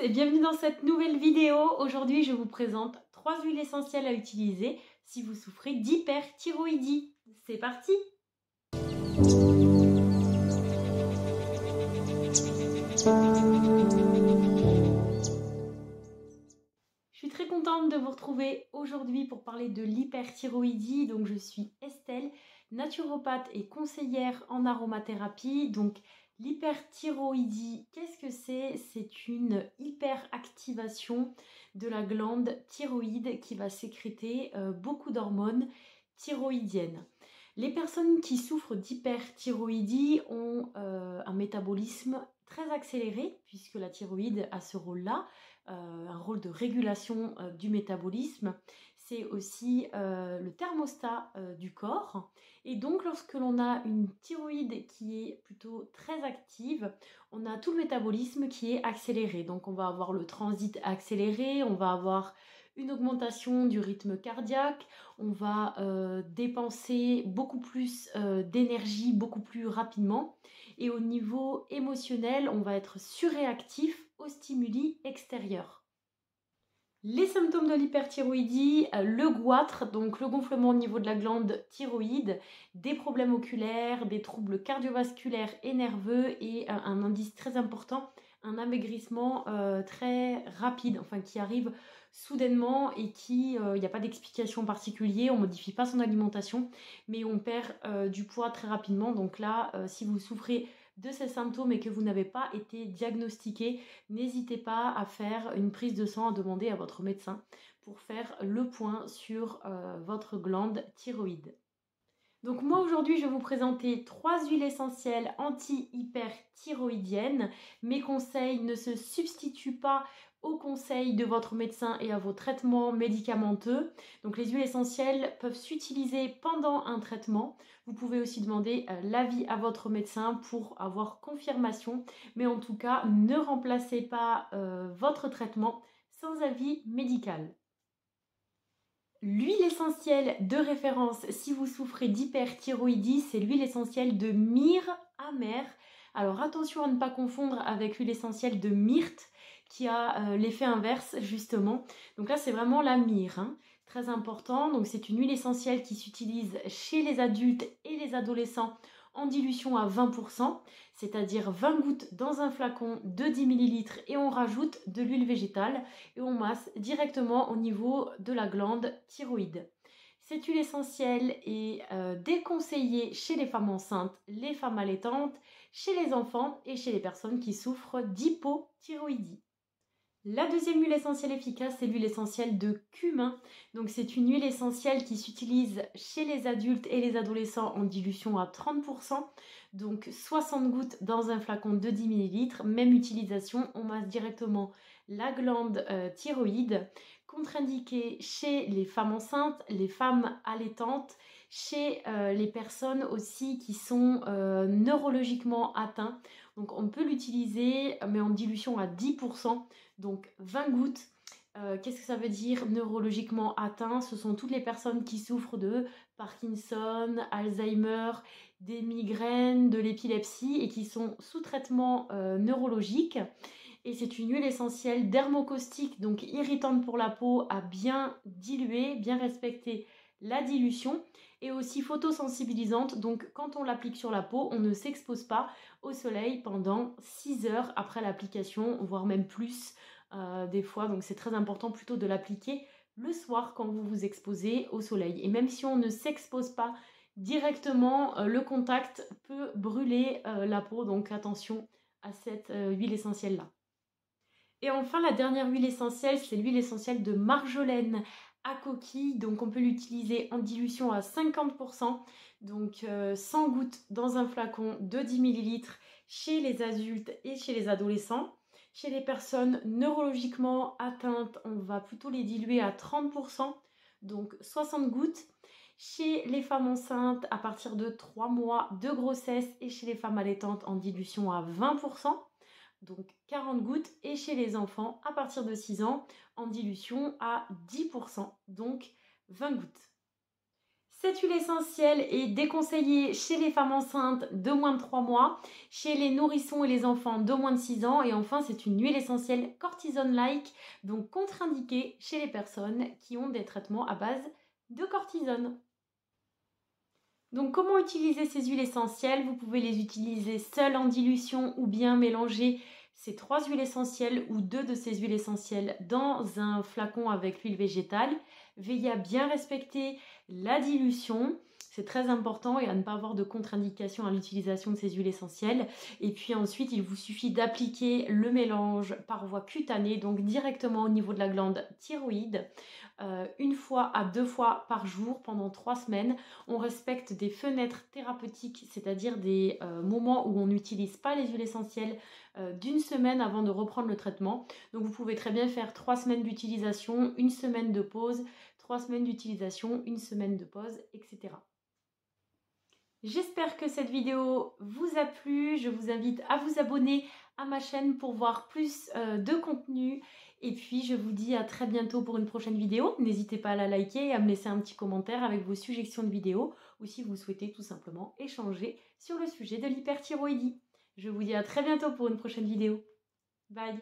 et bienvenue dans cette nouvelle vidéo. Aujourd'hui, je vous présente 3 huiles essentielles à utiliser si vous souffrez d'hyperthyroïdie. C'est parti! Je suis très contente de vous retrouver aujourd'hui pour parler de l'hyperthyroïdie. Donc, je suis Estelle, naturopathe et conseillère en aromathérapie. Donc, l'hyperthyroïdie, qu'est-ce que c'est? C'est une hyperactivation de la glande thyroïde qui va sécréter beaucoup d'hormones thyroïdiennes. Les personnes qui souffrent d'hyperthyroïdie ont un métabolisme très accéléré puisque la thyroïde a ce rôle-là. Un rôle de régulation du métabolisme. C'est aussi le thermostat du corps. Et donc, lorsque l'on a une thyroïde qui est plutôt très active, on a tout le métabolisme qui est accéléré. Donc, on va avoir le transit accéléré, on va avoir une augmentation du rythme cardiaque, on va dépenser beaucoup plus d'énergie, beaucoup plus rapidement. Et au niveau émotionnel, on va être surréactif aux stimuli extérieurs. Les symptômes de l'hyperthyroïdie, le goitre, donc le gonflement au niveau de la glande thyroïde, des problèmes oculaires, des troubles cardiovasculaires et nerveux et un indice très important, un amaigrissement très rapide, enfin qui arrive soudainement et il n'y a pas d'explication particulière, on ne modifie pas son alimentation, mais on perd du poids très rapidement. Donc là, si vous souffrez de ces symptômes et que vous n'avez pas été diagnostiqué, n'hésitez pas à faire une prise de sang, à demander à votre médecin pour faire le point sur votre glande thyroïde. Donc moi aujourd'hui je vais vous présenter 3 huiles essentielles anti-hyperthyroïdiennes. Mes conseils ne se substituent pas aux conseils de votre médecin et à vos traitements médicamenteux. Donc les huiles essentielles peuvent s'utiliser pendant un traitement. Vous pouvez aussi demander l'avis à votre médecin pour avoir confirmation. Mais en tout cas, ne remplacez pas votre traitement sans avis médical. L'huile essentielle de référence si vous souffrez d'hyperthyroïdie, c'est l'huile essentielle de myrrhe amère. Alors attention à ne pas confondre avec l'huile essentielle de myrte qui a l'effet inverse justement. Donc là c'est vraiment la myrrhe, hein. Très important. Donc c'est une huile essentielle qui s'utilise chez les adultes et les adolescents en dilution à 20%, c'est-à-dire 20 gouttes dans un flacon de 10 ml et on rajoute de l'huile végétale et on masse directement au niveau de la glande thyroïde. Cette huile essentielle est déconseillée chez les femmes enceintes, les femmes allaitantes, chez les enfants et chez les personnes qui souffrent d'hypothyroïdie. La deuxième huile essentielle efficace, c'est l'huile essentielle de cumin. Donc c'est une huile essentielle qui s'utilise chez les adultes et les adolescents en dilution à 30%. Donc 60 gouttes dans un flacon de 10 ml. Même utilisation, on masse directement la glande thyroïde. Contre-indiquée chez les femmes enceintes, les femmes allaitantes, chez les personnes aussi qui sont neurologiquement atteintes. Donc on peut l'utiliser mais en dilution à 10%. Donc 20 gouttes, qu'est-ce que ça veut dire neurologiquement atteint? Ce sont toutes les personnes qui souffrent de Parkinson, Alzheimer, des migraines, de l'épilepsie et qui sont sous traitement neurologique. Et c'est une huile essentielle dermocaustique, donc irritante pour la peau, à bien diluer, bien respecter la dilution et aussi photosensibilisante. Donc quand on l'applique sur la peau, on ne s'expose pas au soleil pendant 6 heures après l'application, voire même plus des fois. Donc c'est très important plutôt de l'appliquer le soir quand vous vous exposez au soleil. Et même si on ne s'expose pas directement, le contact peut brûler la peau. Donc attention à cette huile essentielle là. Et enfin, la dernière huile essentielle, c'est l'huile essentielle de marjolaine à coquille. Donc on peut l'utiliser en dilution à 50%, donc 100 gouttes dans un flacon de 10 ml chez les adultes et chez les adolescents. Chez les personnes neurologiquement atteintes, on va plutôt les diluer à 30%, donc 60 gouttes. Chez les femmes enceintes, à partir de 3 mois de grossesse et chez les femmes allaitantes en dilution à 20%. Donc 40 gouttes, et chez les enfants à partir de 6 ans en dilution à 10%, donc 20 gouttes. Cette huile essentielle est déconseillée chez les femmes enceintes de moins de 3 mois, chez les nourrissons et les enfants de moins de 6 ans. Et enfin, c'est une huile essentielle cortisone-like, donc contre-indiquée chez les personnes qui ont des traitements à base de cortisone. Donc comment utiliser ces huiles essentielles? Vous pouvez les utiliser seules en dilution ou bien mélanger ces 3 huiles essentielles ou 2 de ces huiles essentielles dans un flacon avec l'huile végétale. Veillez à bien respecter la dilution, c'est très important, et à ne pas avoir de contre-indication à l'utilisation de ces huiles essentielles. Et puis ensuite, il vous suffit d'appliquer le mélange par voie cutanée, donc directement au niveau de la glande thyroïde, 1 à 2 fois par jour pendant 3 semaines. On respecte des fenêtres thérapeutiques, c'est-à-dire des moments où on n'utilise pas les huiles essentielles d'1 semaine avant de reprendre le traitement. Donc vous pouvez très bien faire 3 semaines d'utilisation, 1 semaine de pause, 3 semaines d'utilisation, 1 semaine de pause, etc. J'espère que cette vidéo vous a plu. Je vous invite à vous abonner à ma chaîne pour voir plus de contenu. Et puis je vous dis à très bientôt pour une prochaine vidéo. N'hésitez pas à la liker et à me laisser un petit commentaire avec vos suggestions de vidéos ou si vous souhaitez tout simplement échanger sur le sujet de l'hyperthyroïdie. Je vous dis à très bientôt pour une prochaine vidéo. Bye!